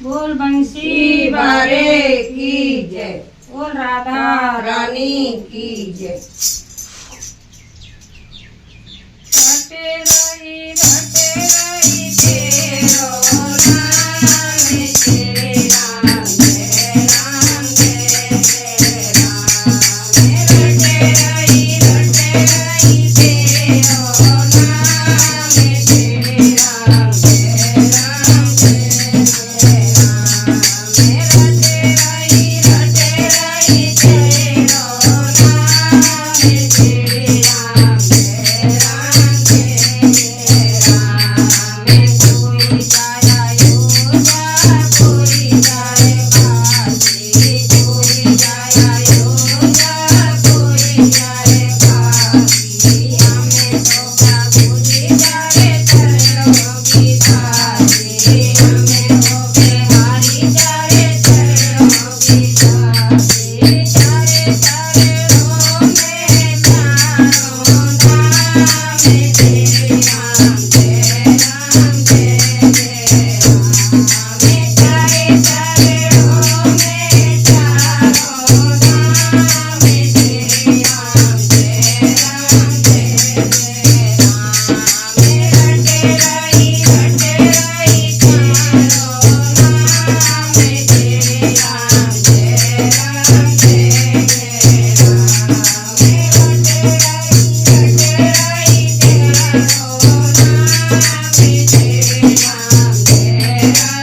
बोल बंसी बारे की जय। बोल राधा रानी की जय। घटे रही तेरो नाम जय राम जय राम जय जय राम। घटे रही तेरो नाम जय राम जय राम जय जय राम। घटे रही तेरो नाम जय राम जय राम जय जय राम। कोई जाया योगा कोई जाए बासी, कोई जाया योगा कोई जाए बासी। हमें तो प्रभु जी जाए चरणों की दासी, हमें तो बिहारी जाए चरणों की दासी। चारे चरणों में चारों धाम जय राम जय राम जय जय राम। चारे चरणों में चारों धाम जय राम जय राम जय जय राम। घटे रही चारों नाम जय राम जय राम जय जय राम। घटे रही तेरो नाम जय राम जय राम